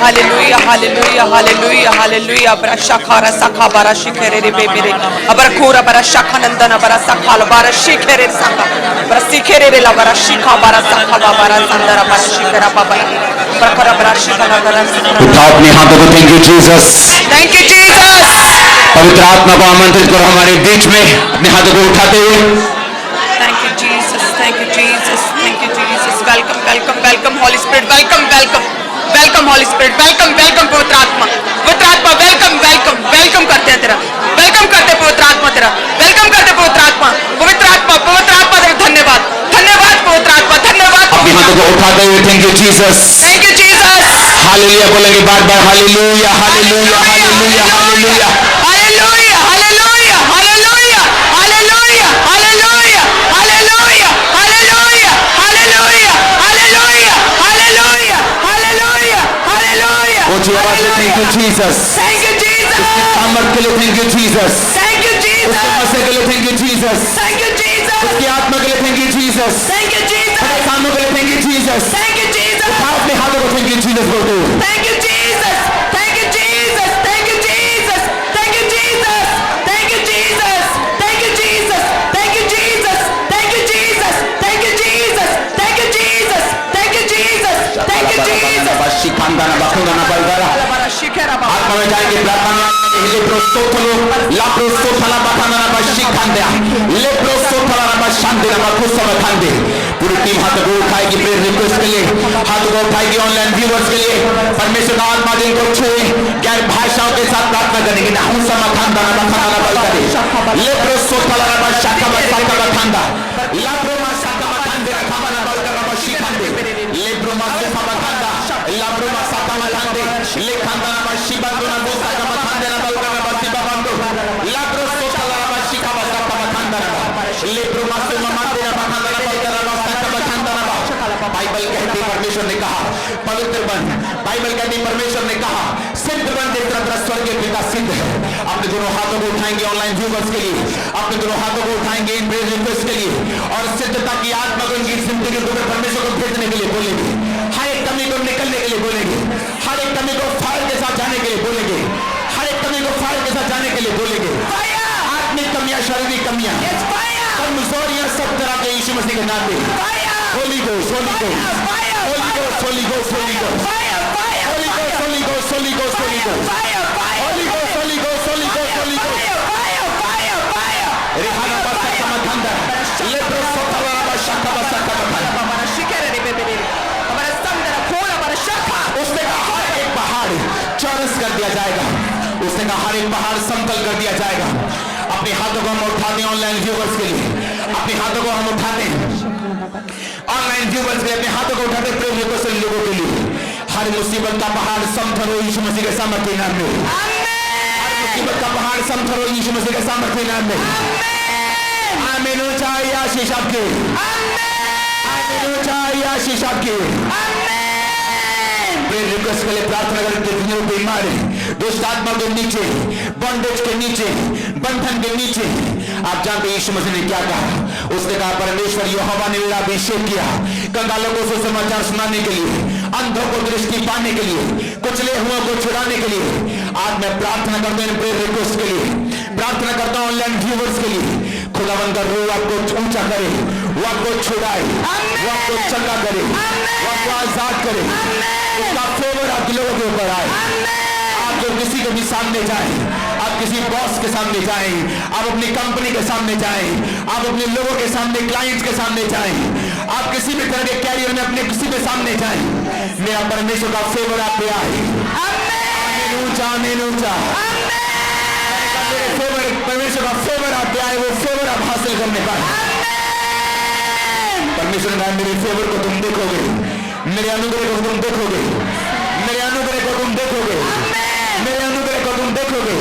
Hallelujah hallelujah hallelujah hallelujah बरा शखारा सखा बारा शिखरे रे बेबेरे अबर खोरा बरा शखानंदन बरा सखाल बारा शिखरे सखा बरा शिखरे रे ला बरा शिखा बारा सखा बारा संदरा बरा शिखरा बाबा बरा बरा शिखरा बरा उठाओ अपने हाथों को। Thank you Jesus, thank you Jesus. पवित्र आत्मा को आमंत्रित करो हमारे बीच में अपने हाथों को उठाते हुए। Thank you Jesus, thank you Jesus, thank you Jesus. Welcome welcome welcome Holy Spirit, welcome welcome welcome Holy Spirit, welcome welcome पवित्र आत्मा वेलकम वेलकम वेलकम करते हैं तेरा, वेलकम करते पवित्र आत्मा तेरा, वेलकम करते पवित्र आत्मा तेरा। धन्यवाद धन्यवाद पवित्र आत्मा, धन्यवाद। अपने हाथों को उठाते हुए thank you Jesus, thank you Jesus. Hallelujah बोलेंगे बार बार, hallelujah hallelujah hallelujah hallelujah hallelujah hallelujah hallelujah hallelujah hallelujah hallelujah hallelujah hallelujah hallelujah hallelujah hallelujah hallelujah. ऊंची आवाज से thank you Jesus, thank you Jesus, सामर्थ के लिए thank you Jesus, thank you Jesus, के लिए thank you Jesus, thank you Jesus, उसकी आत्मा के लिए thank you Jesus, thank you Jesus, सामने के लिए thank you Jesus. Thank you Jesus, अपने हाथों को थैंक यू जीसस बोलते हो। Thank you Jesus, thank you Jesus, thank you Jesus, thank you Jesus, thank you Jesus, thank you Jesus, thank you Jesus, thank you Jesus, thank you Jesus, thank you Jesus, thank you Jesus, thank you Jesus. आत्मा में जाएंगे, प्रार्थना पूरी team हाथ को उठाएगी prayer request के लिए, हाथ को उठाएगी ऑनलाइन व्यूअर्स के लिए। परमेश्वर का आत्मा जिनको छुए गैर भाषाओं के साथ प्रार्थना करेंगे ना हम समाधान दाना बखाना बल करे लेप्रो सोफला रबा शाखा बसाका बखांदा लाप्रो मा शाखा बखांदे खाना बल कर रबा शिखांदे लेप्रो मा सोफा बखांदा लाप्रो मा शाखा बखांदे लेखांदा रबा शिबांदो ना बोसाका बखांदे ना बल कर रबा शिबांदो लाप्रो सोफला रबा शिखा बसाका बखांदा लेप्रो मा सोमा माते रबा बखांदा बल कर रबा शाखा बखांदा रबा। बाइबल कहती परमेश्वर ने कहा पवित्र बन, बाइबल कहती परमेश्वर ने कहा सिद्ध बन तेरा तेरा स्वर्गीय पिता सिद्ध है। अपने दोनों हाथों को उठाएंगे ऑनलाइन व्यूअर्स के लिए, अपने दोनों हाथों को उठाएंगे इन प्रेयर रिक्वेस्ट के लिए और सिद्धता की आत्मा को इनकी जिंदगी को परमेश्वर को भेजने के लिए बोलेंगे। हर एक कमी को निकलने के लिए बोलेंगे, हर एक कमी को फायर के साथ जाने के लिए बोलेंगे, हर एक कमी को फायर के साथ जाने के लिए बोलेंगे। आत्मिक कमियां, शारीरिक कमियां, कमजोरियां सब तरह के यीशु मसीह के नाम में Holi ghost Holi ghost Holi ghost Holi ghost Holi ghost Holi ghost Holi ghost Holi ghost Holi ghost Holi ghost Holi ghost Holi ghost Holi ghost Rehana बसा समाधानदा लेप्रो सोफला रबा शाखा बसा हमारा शिखर रे बेबे हमारा संदर खोला हमारा शाखा। उसने कहा हर एक पहाड़ चौरस कर दिया जाएगा, उसने कहा हर एक पहाड़ समतल कर दिया जाएगा। अपने हाथों को हम उठाते हैं ऑनलाइन व्यूअर्स के लिए, अपने हाथों को हम उठाते हैं ऑनलाइन व्यूअर्स के लिए, अपने हाथों को उठाते हैं प्रेम रिक्वेस्ट लोगों के लिए। हर मुसीबत का पहाड़ समथर हो यीशु मसीह के सामर्थ्य नाम में, हर मुसीबत का पहाड़ समथर हो यीशु मसीह के सामर्थ्य नाम में। आमीन। ऊंचाई आशीष आपकी, आमीन। ऊंचाई आशीष आपकी। प्रेयर रिक्वेस्ट के लिए प्रार्थना करते हैं। बीमार दुष्ट आत्मा के नीचे, बॉन्डेज के नीचे, बंधन के नीचे, आप जानते यीशु मसीह ने क्या कहा? उसने कहा परमेश्वर यहोवा ने मेरा अभिषेक किया कंगालों को सुसमाचार सुनाने के लिए, अंधों को दृष्टि पाने के लिए, कुचले हुओं को छुड़ाने के लिए। आज मैं प्रार्थना करता हूं प्रेयर रिक्वेस्ट के लिए, प्रार्थना करता हूं ऑनलाइन व्यूअर्स के लिए। खुदावंद का रूह आपको ऊंचा करे, वो आपको छुड़ाए, वो आपको चंगा करे, वो आपको आजाद करे, उसका फेवर आपके लोगों के ऊपर आए। आप जो किसी के भी सामने जाएं, आप किसी बॉस के सामने जाएं, आप अपनी कंपनी के सामने जाएं, आप अपने लोगों के सामने, क्लाइंट्स के सामने जाएं, आप किसी भी तरह के कैरियर में अपने किसी के सामने जाएं, मेरा परमेश्वर का फेवर आप पे आए। आमीन। ऊंचा, आमीन। ऊंचा फेवर, परमेश्वर का फेवर आप पे आए, वो फेवर आप हासिल करने पाए। परमेश्वर ने मेरे फेवर को तुम देखोगे, मेरे अनुग्रह को तुम देखोगे, मेरे अनुग्रह को तुम देखोगे, मेरे अनुग्रह को तुम देखोगे।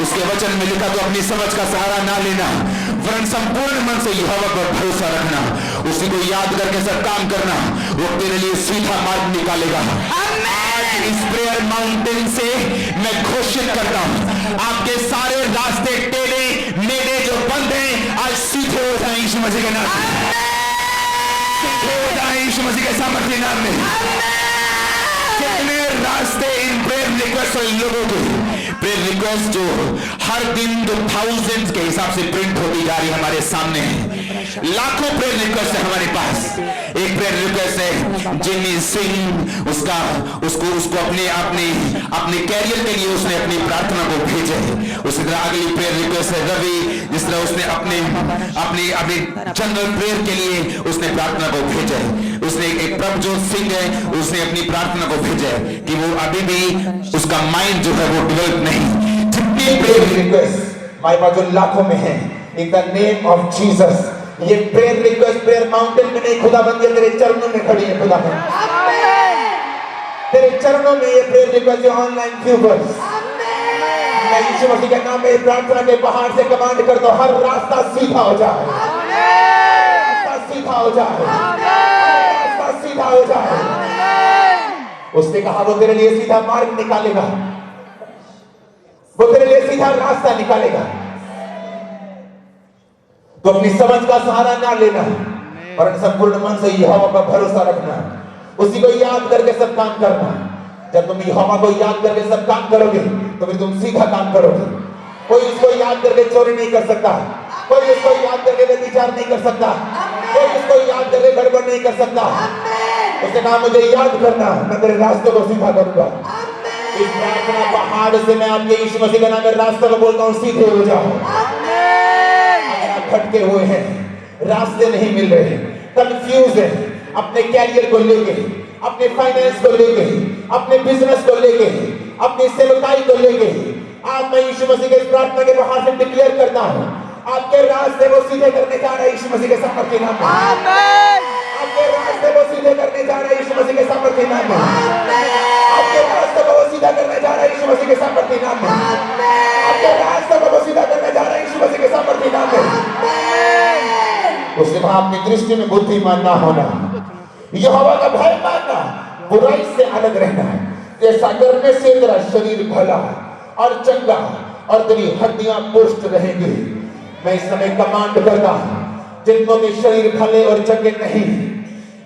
उसके वचन में लिखा तो अपनी समझ का सहारा ना लेना, वरन संपूर्ण मन से यहोवा पर भरोसा रखना, उसी को याद करके सब काम करना, वो तेरे लिए सीधा मार्ग निकालेगा। आज इस प्रेयर माउंटेन से मैं घोषित करता हूं, आपके सारे रास्ते टेढ़े मेढ़े जो बंद हैं आज सीधे हो जाए यीशु मसीह के नाम में, सीधे हो जाए यीशु मसीह के सामर्थ्य नाम में। जितने रास्ते इन प्रेयर रिक्वेस्ट और इन लोगों के प्रेयर रिक्वेस्ट जो हर दिन जो थाउजेंड्स के हिसाब से प्रिंट होती जा रही हमारे सामने है। लाखों प्रेयर रिक्वेस्ट है हमारे पास। एक प्रेयर रिक्वेस्ट है जिमी सिंह, उसको अपने कैरियर के लिए उसने अपनी प्रार्थना को भेजा है। उसी तरह अगली प्रेयर रिक्वेस्ट है रवि, जिस तरह उसने अपने जनरल प्रेयर के लिए उसने प्रार्थना को भेजा है। उसने एक प्रभजोत सिंह है, उसने अपनी प्रार्थना को भेजा है कि वो अभी भी उसका माइंड जो है वो डेवलप नहीं। जितनी प्रेयर रिक्वेस्ट हमारे पास जो लाखों में है, in the name of Jesus, ये प्रेयर रिक्वेस्ट प्रेयर माउंटेन में नहीं, खुदा बंदी तेरे चरणों में खड़ी है। खुदा तेरे चरणों में ये प्रेयर रिक्वेस्ट ऑनलाइन व्यूअर्स, मैं यीशु मसीह के नाम में प्रार्थना के पहाड़ से कमांड करता हूं, हर रास्ता सीधा हो जाए, रास्ता सीधा हो जाए, रास्ता सीधा हो जाए। उसने कहा वो तेरे लिए सीधा मार्ग निकालेगा, वो तेरे लिए सीधा रास्ता निकालेगा। तो अपनी समझ का सहारा ना लेना और संपूर्ण मन से यहोवा पर भरोसा रखना, उसी को याद करके सब काम करना। जब तुम यहोवा को याद करके सब काम करोगे तो फिर तुम सीधा काम करोगे। कोई उसको याद करके चोरी नहीं कर सकता, कोई उसको याद करके व्यभिचार नहीं कर सकता, कोई उसको याद करके गड़बड़ नहीं कर सकता। उसने कहा मुझे याद करना, मैं तेरे रास्ते को सीधा करूंगा। इस प्रार्थना पहाड़ से मैं आपके यीशु मसीह के नाम में रास्ते को बोलता हूँ, सीधे हो जाओ। अगर आप भटके हुए हैं, रास्ते नहीं मिल रहे, कंफ्यूज है अपने कैरियर को लेके, अपने फाइनेंस को लेके, अपने बिजनेस को लेके, अपनी सेवकाई को लेके, आज मैं यीशु मसीह के इस प्रार्थना के बाहर से डिक्लेयर करता हूँ, आपके रास्ते को सीधे करने जा रहा है यीशु मसीह के सामर्थ्य नाम में। आपके रास्ते को सीधे करने जा रहा है यीशु मसीह के सामर्थ्य नाम में। आपके रास्ते को सीधा करने जा रहा है यीशु मसीह के सामर्थ्य नाम में। आपके रास्ते को सीधा करने जा रहा है यीशु मसीह के सामर्थ्य नाम में। उसने कहा अपनी दृष्टि में बुद्धिमान ना होना, यहोवा का भय मानना, बुराई से अलग रहना है। ऐसा करने से तेरा शरीर भला और चंगा और तेरी हड्डियां पुष्ट रहेंगी। मैं इस समय कमांड करता हूं, जिनको के शरीर भले और चंगे नहीं,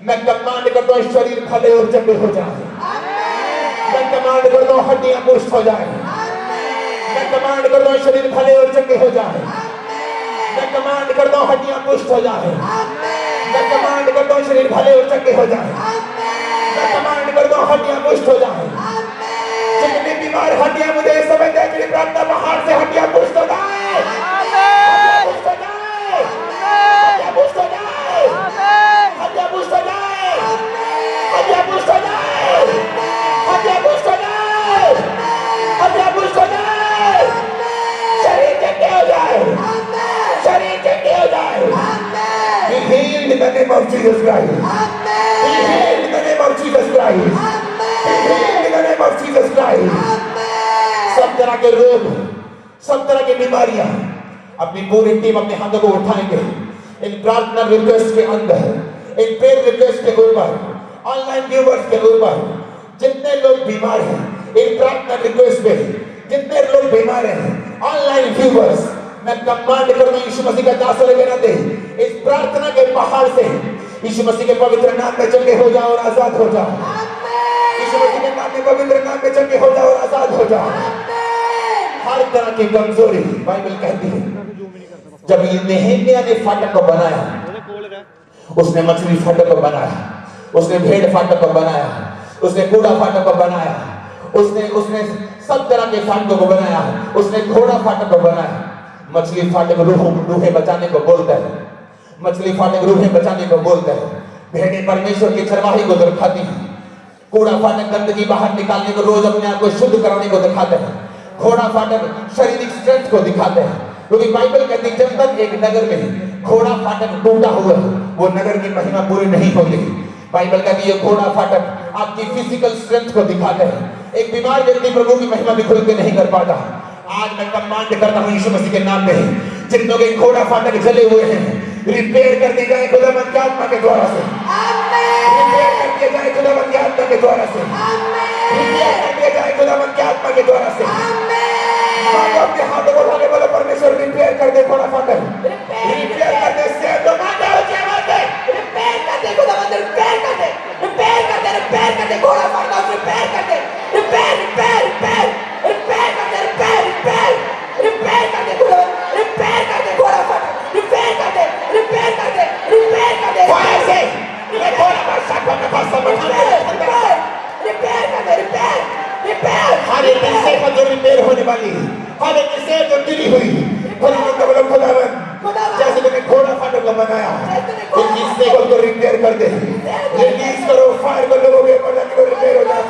मैं कमांड करता हूं शरीर भले और चंगे हो जाए। मैं कमांड करता हूं हड्डियां पुष्ट हो जाए। मैं कमांड करता हूं शरीर भले और चंगे हो जाए। मैं कमांड करता हूं हड्डियां पुष्ट हो जाए। मैं कमांड करता हूं शरीर भले और चंगे हो जाए। मैं कमांड करता हूं हड्डियां पुष्ट हो जाए। जितनी बीमार हड्डियां मुझे इस समय देख रही, प्रार्थना बाहर से हड्डियां पुष्ट हो जाए, हड्डियां पुष्ट हो जाए, हड्डियां पुष्ट हो जाए, हड्डियां पुष्ट हो जाए, हड्डियां पुष्ट हो जाए, हड्डियां पुष्ट हो जाए, हड्डियां पुष्ट हो जाए, शरीर चंगे हो जाए, शरीर चंगे हो जाए। Be healed in the name of Jesus Christ. Be healed in the name of Jesus Christ. Be healed in the name of Jesus Christ. सब तरह के रोग, सब तरह की बीमारियां, अपनी पूरी टीम अपने हाथों को उठाएंगे इन प्रार्थना रिक्वेस्ट के अंदर, इन प्रेयर रिक्वेस्ट के ऊपर, ऑनलाइन व्यूअर्स के ऊपर। जितने लोग बीमार हैं इन प्रार्थना रिक्वेस्ट पे, जितने लोग बीमार हैं ऑनलाइन व्यूअर्स, मैं कमांड करता हूं यीशु मसीह का दास होने के नाते इस प्रार्थना के पहाड़ से यीशु मसीह के पवित्र नाम में चंगे हो जाओ और आजाद हो जाओ। यीशु मसीह के नाम में पवित्र नाम में चंगे हो जाओ और आजाद हो जाओ। हर तरह की कमजोरी, बाइबल कहती है जब ये नेहमिया ने फाटक को बनाया, उसने मछली फाटक को बनाया, उसने भेड़ फाटक को बनाया, उसने कूड़ा फाटक को बनाया, उसने सब तरह के फाटकों को बनाया, उसने घोड़ा फाटक को बनाया। मछली फाटक रूहें बचाने को बोलता है, मछली फाटक रूहें बचाने को बोलता है। भेड़ें परमेश्वर की चरवाही को दिखाती है। कूड़ा फाटक गंदगी बाहर निकालने को, रोज अपने आप को शुद्ध कराने को दिखाता है। घोड़ा फाटक शारीरिक स्ट्रेंथ को दिखाते हैं, क्योंकि बाइबल कहती है जब तक एक नगर में घोड़ा फाटक टूटा हुआ वो नगर की महिमा पूरी नहीं होगी। बाइबल कहती है घोड़ा फाटक आपकी फिजिकल स्ट्रेंथ को दिखाता है। एक बीमार व्यक्ति प्रभु की महिमा भी खुल के नहीं कर पाता। आज मैं कमांड करता हूं यीशु मसीह के नाम में, जिन लोगों के घोड़ा फाटक जले हुए हैं रिपेयर कर दी जाए खुदावंद की आत्मा के द्वारा से। रिपेयर कर दिया जाए खुदावंद की आत्मा के द्वारा से। रिपेयर कर दिया जाए खुदावंद की आत्मा के द्वारा से। अपने हाथों को उठाने वाले परमेश्वर रिपेयर कर दे घोड़ा फाटक, रिपेयर कर दे से तो माता हो जाए, रिपेयर कर दे खुदावंद, रिपेयर कर दे, रिपेयर कर दे, रिपेयर कर दे घोड़ा फाटक, रिपेयर कर दे, हर एक सेहत जो रिपेयर होने वाली, हर एक सेहत जो गिरी हुई, खुदावन जैसे तुमने घोड़ा फाटक को बनाया, इस सेहत को रिपेयर कर दे, रिलीज करो फायर को लोगों के ऊपर जाके रिपेयर हो जाए।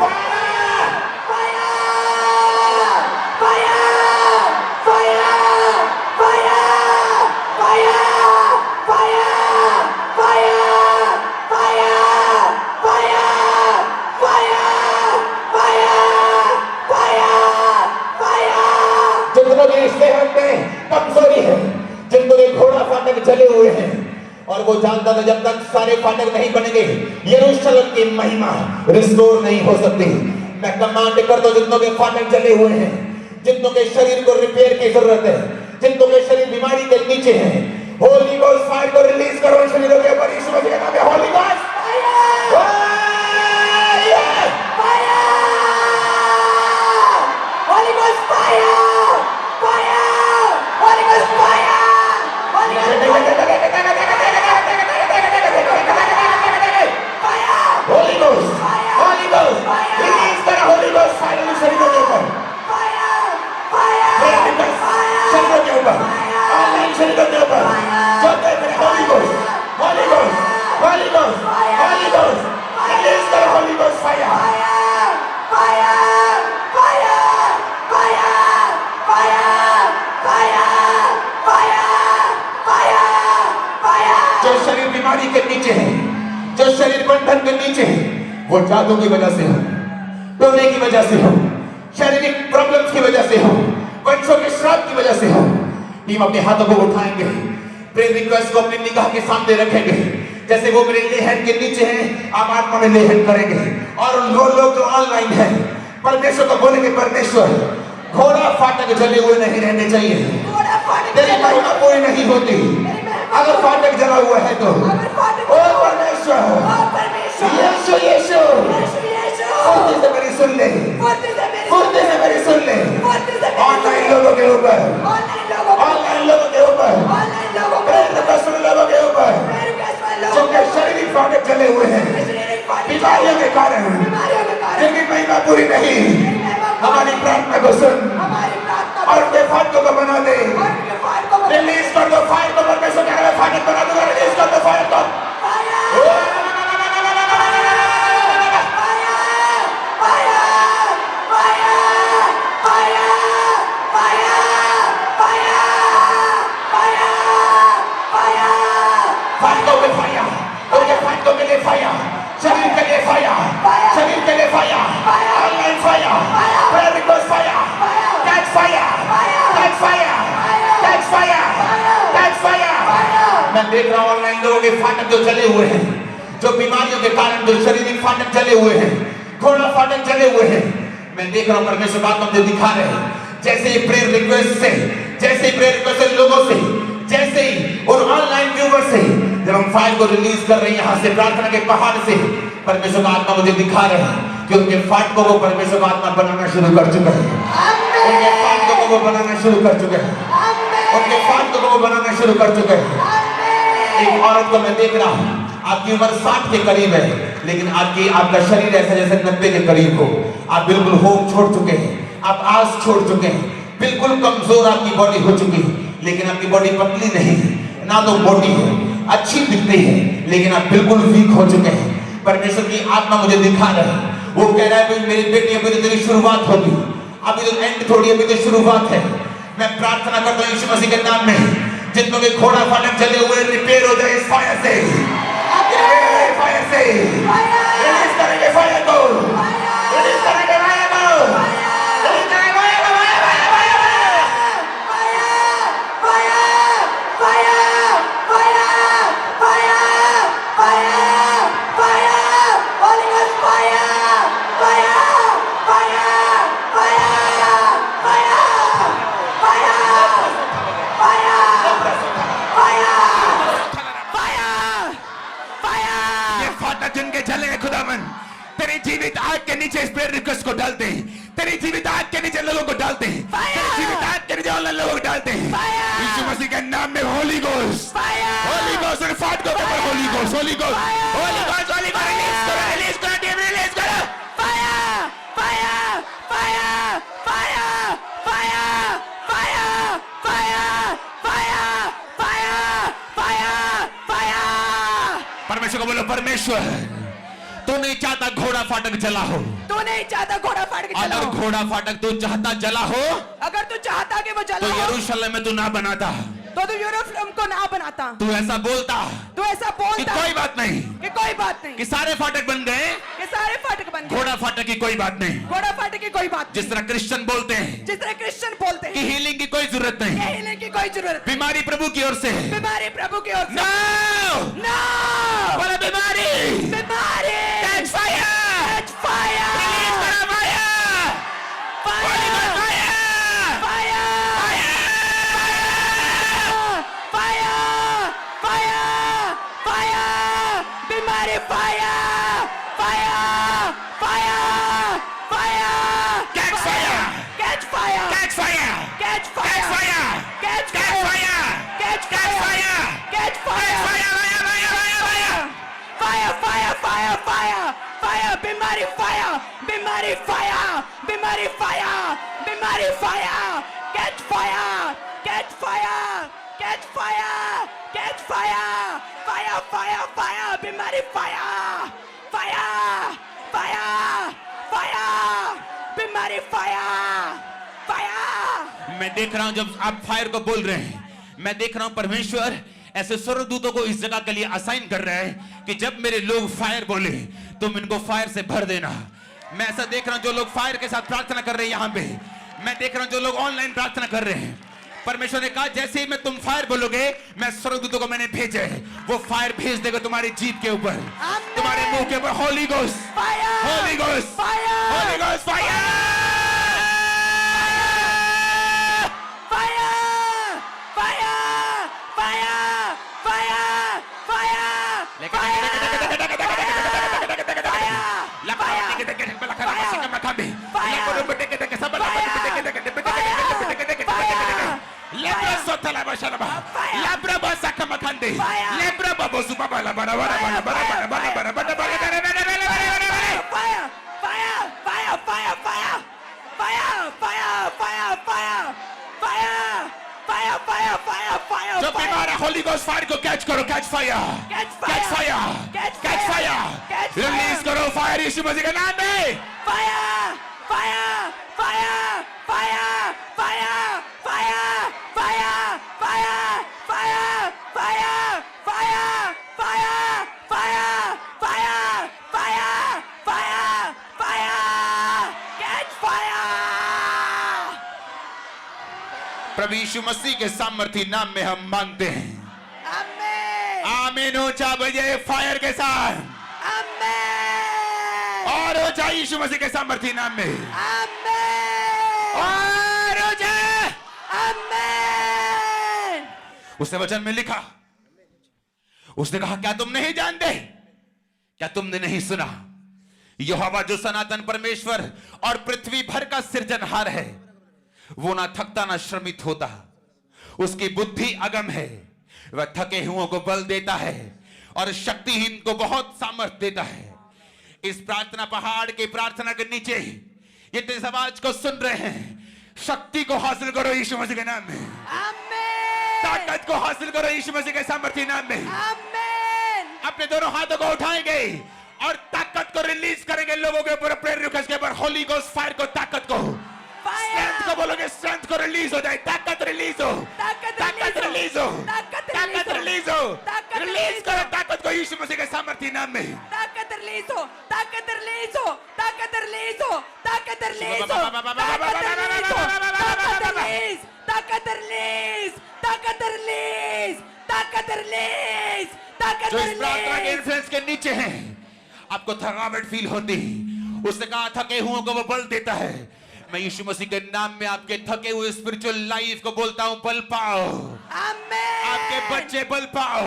कमजोरी है, जिनको के घोड़ा फाटक जले हुए हैं और वो जानता था जब तक सारे फाटक नहीं बनेंगे यरूशलेम की महिमा रिस्टोर नहीं हो सकती। मैं कमांड करता हूं जिनको के फाटक जले हुए हैं, जिनको के शरीर को रिपेयर की जरूरत है, जिनको के शरीर बीमारी के नीचे है, होली गोस्ट फायर को रिलीज करो शरीरों के ऊपर यीशु मसीह के नाम में। होली गोस्ट के नीचे है, जो शरीर बंधन के नीचे है, वो जादू की वजह से हो, टोने की वजह से हो, शारीरिक प्रॉब्लम्स की वजह से हो, वंशों के श्राप की वजह से हो। टीम अपने हाथों को उठाएंगे, प्रेयर रिक्वेस्ट को अपनी निगाह के सामने रखेंगे। जैसे वो मेरे लेहन के नीचे हैं, आप आत्मा में लेहन करेंगे। और वो लोग जो ऑनलाइन हैं, परमेश्वर को बोलेंगे परमेश्वर घोड़ा फाटक जले हुए नहीं रहने चाहिए, तेरी महिमा पूरी नहीं होती अगर फाटक जला हुआ है तो। ओ परमेश्वर यीशु यीशु फुर्ती से मेरी सुन ले, फुर्ती से मेरी सुन ले। ऑनलाइन लोगों के ऊपर, ऑनलाइन लोगों के ऊपर, लोगों के ऊपर जो के शारीरिक फाटक जले हुए हैं बीमारियों के कारण, जिनकी महिमा पूरी नहीं, हमारी प्रार्थना को सुन और उनके फाटकों को बना दे। रिलीज कर दो फायर को, परमेश्वर कह रहा है फाटक बना दूंगा, रिलीज कर दो फायर को। शरीर के लिए फायर, शरीर के लिए fire, online fire, prayer request fire, catch fire, catch fire, catch fire, catch fire. मैं देख रहा हूं ऑनलाइन लोगों के फाटक जो जले हुए हैं, जो बीमारियों के कारण जो शारीरिक फाटक जले हुए हैं, घोड़ा फाटक जले हुए हैं। मैं देख रहा हूं परमेश्वर बात मुझे दिखा रहे हैं। जैसे ही प्रेयर रिक्वेस्ट से, जैसे ही प्रेयर रिक्वेस्ट लोगों से, जैसे ही और ऑनलाइन व्यूवर से जब हम फायर को रिलीज कर रहे हैं यहाँ से प्रार्थना के पहाड़ से, परमेश्वर का आत्मा मुझे दिखा रहे हैं कि उनके फाटकों को परमेश्वर का आत्मा बनाना शुरू कर चुका है। उनके फाटकों को वो बनाना शुरू कर चुके हैं, उनके फाटकों को वो बनाना शुरू कर चुके हैं। एक औरत को मैं देख रहा हूँ, आपकी उम्र 60 के करीब है, लेकिन आपका शरीर ऐसा जैसे 90 के करीब हो। आप बिल्कुल होम छोड़ चुके हैं, आप आस छोड़ चुके हैं, बिल्कुल कमजोर आपकी बॉडी हो चुकी है। लेकिन आपकी बॉडी पतली नहीं है, ना तो मोटी है, अच्छी दिखती है, लेकिन आप बिल्कुल वीक हो चुके हैं। परमेश्वर की आत्मा मुझे दिखा रहा है, वो कह रहा है मेरी बेटी अभी तो तेरी शुरुआत होगी, अभी तो एंड थोड़ी, अभी तो शुरुआत है। मैं प्रार्थना करता हूँ यीशु मसीह के नाम में, जितनों के घोड़ा फाटक जले हुए रिपेयर हो जाए इस फायर से, फायर से रिलीज करेंगे फायर को, रिलीज करेंगे फायर को, रिलीज करेंगे फायर को, जिनके जले खुदावन तेरी जीवित आग के नीचे इस प्रेयर रिक्वेस्ट को डालते हैं, तेरी जीवित आग के नीचे लोगों को डालते हैं, तेरी जीवित आग के नीचे ऑनलाइन लोगों को डालते हैं यीशु मसीह के नाम में। होली गोस्ट, होली गोस्ट और फाट को ऊपर holy ghost, Holi ghost, Holi ghost, Holi ghost release करो, रिलीज करो, रिलीज करो। फायर, फायर, फायर, परमेश्वर को बोलो, परमेश्वर तू नहीं चाहता घोड़ा फाटक जला हो। तू नहीं चाहता घोड़ा फाटक जला अगर हो। घोड़ा फाटक तू चाहता जला हो, अगर तू चाहता कि वो तो जला हो, यरूशलेम में तू ना बनाता, तो तू यूरोप को ना बनाता। तू ऐसा बोलता तू ऐसा कि बोलता कोई बात नहीं, कि कोई बात नहीं, कि सारे फाटक बन गए, कि सारे फाटक बन गए, घोड़ा फाटक की कोई बात नहीं। घोड़ा फाटक की कोई बात जिस तरह क्रिश्चियन बोलते हैं जिस तरह क्रिश्चियन बोलते कि हैं हीलिंग की कोई जरूरत नहीं, कि हीलिंग की कोई जरूरत नहीं, बीमारी प्रभु की ओर से है। बीमारी प्रभु की ओर से। नो नो, बोलो बीमारी बीमारी catch fire, catch fire, release करो fire, holy ghost fire, fire, fire, fire, बीमारी fire, fire, fire, fire, catch fire, catch fire, catch fire, catch catch fire, fire, catch catch fire, catch catch fire, catch catch fire, fire, fire, fire, fire, fire, बीमारी fire, बीमारी fire, बीमारी fire, बीमारी fire, catch fire, catch fire, catch fire, catch fire, fire, fire, fire, बीमारी fire, fire, fire, fire, बीमारी fire, fire. मैं देख रहा हूं जब आप फायर को बोल रहे हैं, मैं देख रहा हूं परमेश्वर ऐसे स्वर्गदूतों को इस जगह के लिए असाइन कर रहा है कि जब मेरे लोग फायर बोले तुम इनको फायर से भर देना। मैं ऐसा देख रहा हूं जो लोग फायर के साथ प्रार्थना कर रहे हैं यहां पे, मैं देख रहा हूं जो लोग ऑनलाइन प्रार्थना कर रहे हैं। परमेश्वर ने कहा जैसे ही मैं तुम फायर बोलोगे, मैं स्वर्गदूतों को मैंने भेजा है, वो फायर भेज देगा तुम्हारी जीभ के ऊपर, तुम्हारे मुंह के ऊपर। Holy ghost fire, holy ghost fire, holy ghost fire, fire, fire, fire, fire, fire, जो बीमार है होली गोस्ट फायर को कैच करो, catch fire, catch fire, catch fire, release करो फायर यीशु मसीह के नाम में। Fire, fire, fire, fire, fire, fire, fire, fire, fire, fire, fire, fire, fire, fire, fire, fire, fire, catch fire. प्रभु यीशु मसीह के सामर्थी नाम में हम मांगते हैं, आमीन, आमीन। ऊंचा बजाए फायर के साथ, आमीन, और ऊंचा यीशु मसीह के सामर्थी नाम में, आमीन, और ऊंचा। आमीन। उसने वचन में लिखा, उसने कहा क्या तुम नहीं जानते, क्या तुमने नहीं सुना, यहोवा जो सनातन परमेश्वर और पृथ्वी भर का सृजनहार है, वो ना थकता ना श्रमित होता, उसकी बुद्धि अगम है, वह थके हुओं को बल देता है और शक्तिहीन को बहुत सामर्थ देता है। इस प्रार्थना पहाड़ के प्रार्थना के नीचे ये इस आवाज को सुन रहे हैं, शक्ति को हासिल करो यीशु मसीह के नाम में, आमीन, ताकत को हासिल करो यीशु मसीह के सामर्थी नाम में। आमीन। अपने दोनों हाथों को उठाएंगे और ताकत को रिलीज करेंगे लोगों के ऊपर, प्रेयर रिक्वेस्ट के ऊपर। होली गोस्ट फायर को, ताकत को, स्ट्रेंथ को बोलोगे, स्ट्रेंथ को रिलीज हो जाए, ताकत रिलीज हो, ताकत रिलीज हो, ताकत रिलीज हो, रिलीज करो ताकत को यीशु मसीह के सामर्थी नाम में। ताकत रिलीज हो, ताकत रिलीज हो, ताकत रिलीज हो, ताकत रिलीज हो, ताकत रिलीज, ताकत रिलीज, ताकत रिलीज, ताकत जो इस प्रार्थना के रिलीज। इन्फ्लुएंस के नीचे हैं, आपको थकावट फील होती, उसने कहा थके हुओं को वो बल देता है। मैं यीशु मसीह के नाम में आपके थके हुए स्पिरिचुअल लाइफ को बोलता हूं, बल पाओ, आमीन, आपके बच्चे बल पाओ,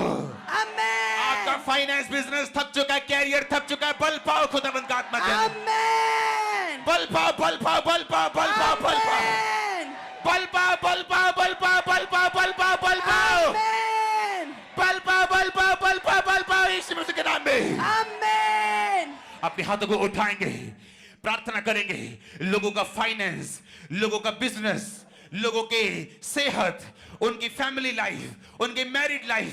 आमीन, आपका फाइनेंस बिजनेस थक चुका है, कैरियर थक चुका है, बल पाओ खुदावंद का आत्मा के अंदर। आमीन, बल पाओ, बल पाओ, बल पाओ, बल पाओ, बल पाओ, आमीन, बल पाओ, बल पाओ, बल पाओ, बल पाओ, बल पाओ, बल पाओ, आमीन, बल पाओ, बल पाओ, बल पाओ, बल पाओ यीशु मसीह के नाम में। आमीन। अपने हाथों को उठाएंगे, प्रार्थना करेंगे, लोगों का फाइनेंस, लोगों का बिजनेस, लोगों के सेहत, उनकी फैमिली लाइफ, उनकी मैरिड लाइफ,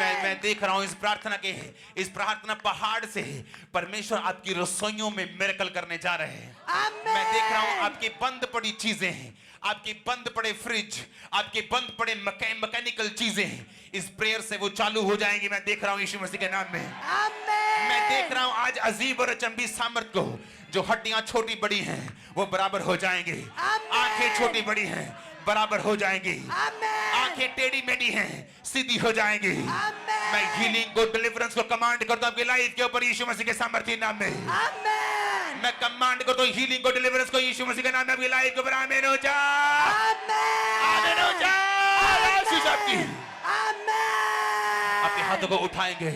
मैं देख रहा हूं इस प्रार्थना पहाड़ से परमेश्वर आपकी रसोइयों में मिरेकल करने जा रहे हैं। आमेन। मैं देख रहा हूं आपकी बंद पड़ी चीजें हैं, आपकी बंद पड़े फ्रिज, आपके बंद पड़े मैकेनिकल चीजें हैं, इस प्रेयर से वो चालू हो जाएंगी। मैं देख रहा हूं यीशु मसीह के नाम में। आमेन। मैं देख रहा हूं आज अजीब और अचंभी सामर्थ को, जो हड्डियां छोटी बड़ी हैं वो बराबर हो जाएंगी, आंखें छोटी बड़ी हैं बराबर हो जाएंगी, आंखें टेढ़ी मेढ़ी हैं सीधी हो जाएंगी। मैं हीलिंग को, डिलीवरेंस को कमांड करता हूं आपकी लाइफ के ऊपर यीशु मसीह के सामर्थ्य नाम में। आमेन। मैं कमांड करता हूं हीलिंग को, डिलीवरेंस को यीशु मसीह के नाम में आपकी लाइफ के ऊपर। आमीन हो जा, आमीन हो जा। आशीष आपकी। आमेन। अपने हाथों को उठाएंगे।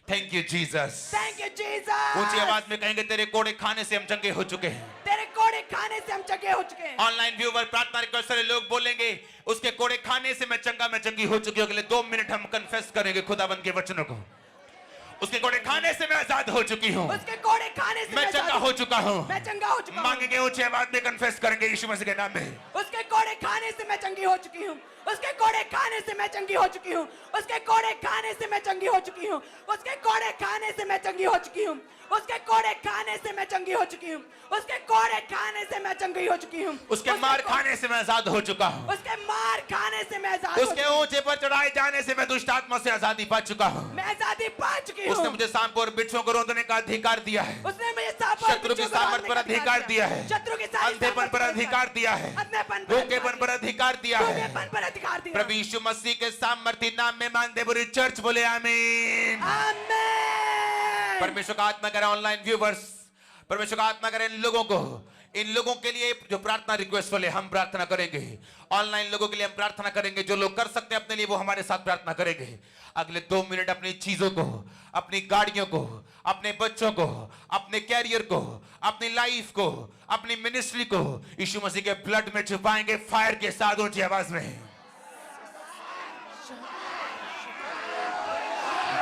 Thank you Jesus. Thank you Jesus. ऊंची आवाज में कहेंगे तेरे कोड़े खाने से हम चंगे हो चुके हैं। तेरे कोड़े खाने से हम चंगे हो चुके हैं। ऑनलाइन व्यूवर प्रार्थना रिक्वेस्ट से लोग बोलेंगे उसके कोड़े खाने से मैं चंगी हो चुकी हूं। अगले 2 मिनट हम कन्फेस करेंगे खुदाबंद के वचनों को। उसके कोड़े खाने से मैं आजाद हो चुकी हूं, उसके कोड़े खाने से मैं चंगा हो चुका हूं। मैं चंगा हो चुका हूं। मांगेंगे ऊंची आवाज में कन्फेस करेंगे यीशु मसीह के नाम में। उसके कोड़े खाने से मैं चंगी हो चुकी हूं। उसके कोड़े खाने से मैं चंगी हो चुकी हूं। उसके कोड़े खाने से मैं चंगी हो चुकी हूं। उसके कोड़े खाने से मैं चंगी हो चुकी हूं। उसके कोड़े खाने से मैं चंगी हो चुकी हूं। उसके कोड़े खाने से मैं चंगी हो चुकी हूं। उसके मार खाने से मैं आजाद हो चुका हूं। उसके मार खाने से मैं आजाद उसके ऊंचे पर चढ़ाए जाने से मैं दुष्ट आत्मा से आजादी पा चुका हूं। मैं आजादी पा चुकी हूं। उसने मुझे सांप और बिच्छुओं को रोकने का अधिकार दिया है। उसने मुझे सांप और शत्रु की सामर्थ पर अधिकार दिया है। शत्रु की अंधेपन पर अधिकार दिया है। धोखेपन पर अधिकार दिया है। पर अधिकार दिया। प्रभु यीशु मसीह के सामर्थ्य नाम में मांगते पूरी चर्च बोले आमीन। आमीन। परमेश्वर का आत्मा करे ऑनलाइन व्यूवर्स, परमेश्वर का आत्मा करे इन लोगों के लिए जो प्रार्थना रिक्वेस्ट वाले हम प्रार्थना करेंगे। ऑनलाइन लोगों के लिए हम प्रार्थना करेंगे। जो लोग कर सकते हैं अपने लिए वो हमारे साथ प्रार्थना करेंगे। अगले 2 मिनट अपनी चीजों को, अपनी गाड़ियों को, अपने बच्चों को, अपने कैरियर को, अपनी लाइफ को, अपनी मिनिस्ट्री को यीशु मसीह के ब्लड में छुपाएंगे फायर के साथ ऊंची आवाज में।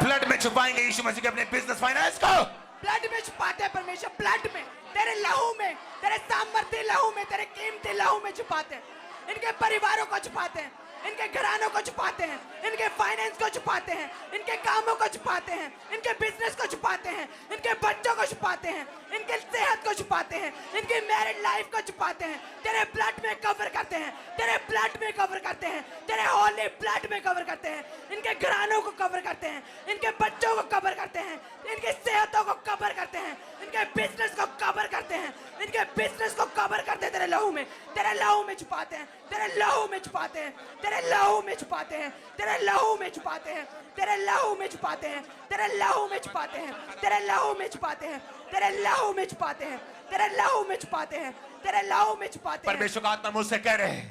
ब्लड में छुपाएंगे यीशु मसीह के अपने बिजनेस फाइनेंस को। ब्लड में छुपाते हैं परमेश्वर, ब्लड में, तेरे लहू में, तेरे सामर्थ्य लहू में, तेरे कीमती लहू में छुपाते हैं। इनके परिवारों को छुपाते हैं, इनके घरानों को छुपाते हैं, इनके फाइनेंस को छुपाते हैं, इनके कामों को छुपाते हैं, इनके बिजनेस को छुपाते हैं, इनके बच्चों को छुपाते हैं, इनके सेहत को छुपाते हैं, इनकी मैरिड लाइफ को छुपाते हैं। तेरे ब्लड में कवर करते हैं, तेरे ब्लड में कवर करते हैं, तेरे होली ब्लड में कवर करते हैं। इनके घरानों को कवर करते हैं, इनके बच्चों को कवर करते हैं, इनकी सेहतों को कवर करते हैं, इनके बिजनेस को कवर करते हैं, इनके बिजनेस को कवर करते हैं। तेरे लहू में, तेरे लहू में छुपाते हैं, तेरे लहू में छुपाते हैं, तेरे लहू में छुपाते हैं, तेरे लहू में छुपाते हैं, तेरे लहू में छुपाते हैं, तेरे लहू में छुपाते हैं, तेरे लहू में छुपाते हैं, तेरे लहू में छुपाते हैं, तेरे लहू में छुपाते हैं, तेरे लहू में छुपाते हैं। परमेश्वर का आत्मा मुझसे कह रहे हैं,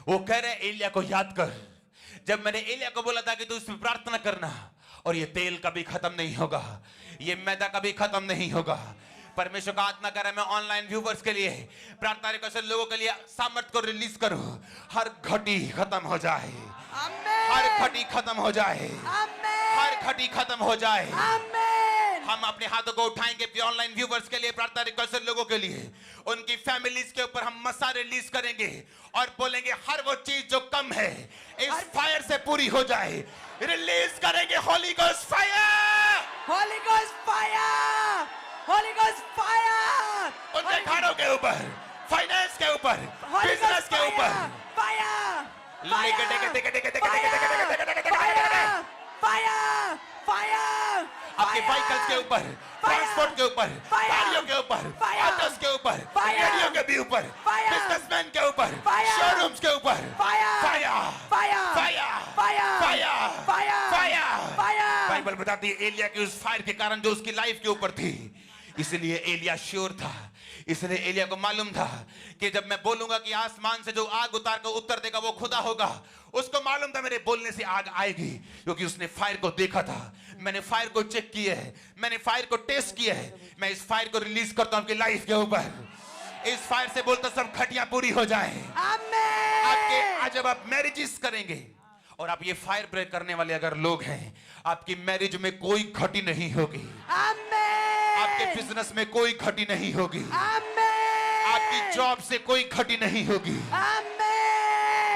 वो कह रहे हैं एलिया को याद कर। जब मैंने एलिया को बोला था कि तू इस पर प्रार्थना करना, और ये तेल कभी खत्म नहीं होगा, ये मैदा कभी खत्म नहीं होगा। परमेश्वर का आत्मा कर रहा है मैं ऑनलाइन व्यूवर्स के लिए प्रार्थना रिक्वेस्ट लोगों के लिए सामर्थ को रिलीज करो। हर घटी खत्म हो जाए, हर घटी खत्म हो जाए, हर घटी खत्म हो जाए। हम अपने हाथों को उठाएंगे ऑनलाइन व्यूवर्स के लिए, प्रार्थना रिक्वेस्ट लोगों के लिए, उनकी फैमिलीज के ऊपर हम मसा रिलीज करेंगे और बोलेंगे हर वो चीज जो कम है इस फायर से पूरी हो जाए। रिलीज करेंगे Holi ghost fire, holy ghost fire, holy ghost fire. उनके घरों के ऊपर, फाइनेंस के ऊपर, बिजनेस के ऊपर फायर, फायर, फायर, आपके व्हीकल्स के ऊपर, ट्रांसपोर्ट के ऊपर, गाड़ियों के ऊपर, ऑटोस के ऊपर, गाड़ियों के भी ऊपर, बिजनेसमैन के ऊपर, शोरूम्स के ऊपर fire, fire, fire, fire, fire, fire. Bible बताती है एलिया की उस फायर के कारण जो उसकी लाइफ के ऊपर थी, इसलिए एलिया श्योर था, इसलिए एलिया को मालूम था कि जब मैं बोलूंगा कि आसमान से जो आग उतार कर उत्तर देगा वो खुदा होगा। उसको मालूम था मेरे बोलने से आग आएगी, क्योंकि उसने फायर को देखा था। मैंने फायर को चेक किया है, मैंने फायर को टेस्ट किया है। मैं इस फायर को रिलीज करता हूं आपकी लाइफ के ऊपर। इस फायर से बोलता सब घटियां पूरी हो जाए। आपके आज जब आप मैरिजेस करेंगे और आप ये फायर ब्रेक करने वाले अगर लोग हैं, आपकी मैरिज में कोई घटी नहीं होगी, आपके बिजनेस में कोई घटी नहीं होगी, आपकी जॉब से कोई घटी नहीं होगी।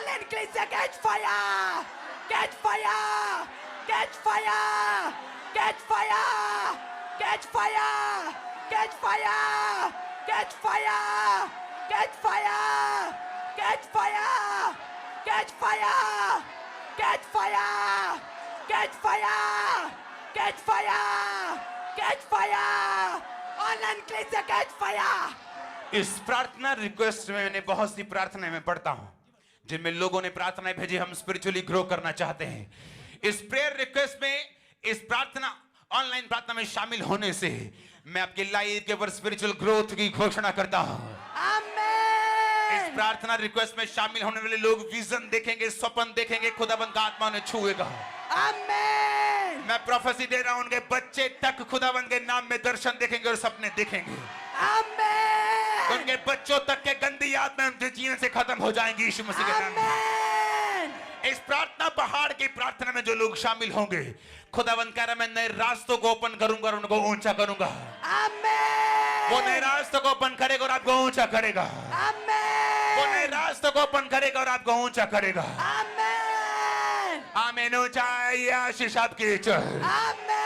Online Ecclesia, catch fire! Catch fire! Catch fire! Catch fire! Catch fire! Catch fire! Catch fire! Catch fire! Catch fire! Catch fire! Catch fire! Catch fire! Catch fire! Catch fire! Online Ecclesia, catch fire! इस प्रार्थना request में मैंने बहुत सी प्रार्थनाएं मैं पढ़ता हूं जिनमें लोगों ने प्रार्थनाएं भेजी, हम स्पिरिचुअली ग्रो करना चाहते हैं। इस प्रेयर रिक्वेस्ट में, इस प्रार्थना ऑनलाइन प्रार्थना में शामिल होने से मैं आपकी लाइफ के ऊपर स्पिरिचुअल ग्रोथ की घोषणा करता हूं। इस Amen! प्रार्थना रिक्वेस्ट में शामिल होने वाले लोग विजन देखेंगे, स्वप्न देखेंगे, खुदाबंद का आत्मा उन्हें छुएगा। Amen! मैं प्रोफेसी दे रहा हूं, उनके बच्चे तक खुदाबंद के नाम में दर्शन देखेंगे और सपने देखेंगे। Amen! उनके बच्चों तक के गंदी आत्माएं उनके जीवन से खत्म हो जाएंगी यीशु मसीह के नाम में। Amen! इस प्रार्थना पहाड़ की प्रार्थना में जो लोग शामिल होंगे, खुदावंद कह रहा मैं नए रास्तों को ओपन करूंगा और उनको ऊंचा करूंगा। Amen! वो नए रास्तों को ओपन करेगा और आपको ऊंचा करेगा। Amen! वो नए रास्तों को ओपन करेगा और आपको ऊंचा करेगा। Amen! आमीन। ऊंचाई आशीष आपकी चर्च। Amen!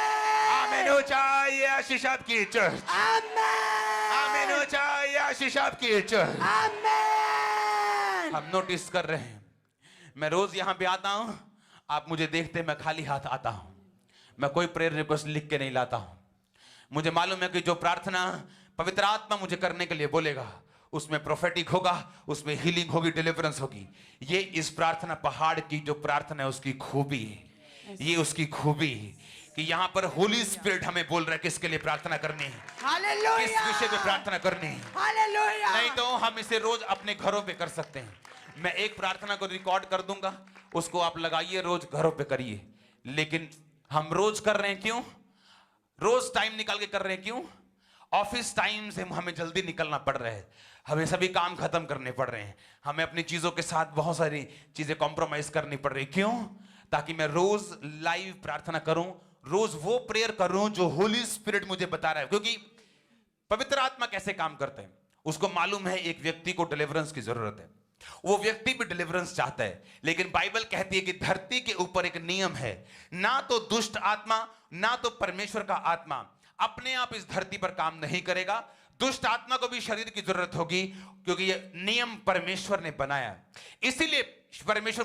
आमीन। ऊंचाई आशीष आपकी चर्च। Amen! आमीन। ऊंचाई आशीष आपकी चर्च। Amen! हम नोटिस कर रहे हैं, मैं रोज यहां पे आता हूं, आप मुझे देखते मैं खाली हाथ आता हूं। मैं कोई प्रेयर रिक्वेस्ट लिख के नहीं लाता हूं। मुझे मालूम है कि जो प्रार्थना पवित्र आत्मा मुझे करने के लिए बोलेगा उसमें प्रोफेटिक होगा, उसमें हीलिंग होगी, डिलीवरेंस होगी। ये इस प्रार्थना पहाड़ की जो प्रार्थना है उसकी खूबी है। ये उसकी खूबी है कि यहाँ पर होली स्पिरिट हमें बोल रहा है किसके लिए प्रार्थना करनी है, किस Hallelujah! विषय पे प्रार्थना करनी है। Hallelujah! नहीं तो हम इसे रोज अपने घरों पे कर सकते हैं। मैं एक प्रार्थना को रिकॉर्ड कर दूंगा, उसको आप लगाइए, रोज घरों पे करिए। लेकिन हम रोज कर रहे हैं क्यों? रोज टाइम निकाल के कर रहे हैं क्यों? ऑफिस टाइम से हमें जल्दी निकलना पड़ रहा है, हमें सभी काम खत्म करने पड़ रहे हैं, हमें अपनी चीजों के साथ बहुत सारी चीजें कॉम्प्रोमाइज करनी पड़ रही। क्यों? ताकि मैं रोज लाइव प्रार्थना करूं, रोज वो प्रेयर करूं जो होली स्पिरिट मुझे बता रहा है। क्योंकि पवित्र आत्मा कैसे काम करते हैं उसको मालूम है। एक व्यक्ति को डिलीवरेंस की जरूरत है, वो व्यक्ति भी डिलीवरेंस चाहता है। लेकिन बाइबल कहती है कि धरती के ऊपर एक नियम है, ना तो दुष्ट आत्मा ना तो परमेश्वर का आत्मा अपने आप इस धरती पर काम नहीं करेगा। दुष्ट आत्मा को भी शरीर की जरूरत होगी, क्योंकि ये नियम परमेश्वर ने बनाया। इसीलिए परमेश्वर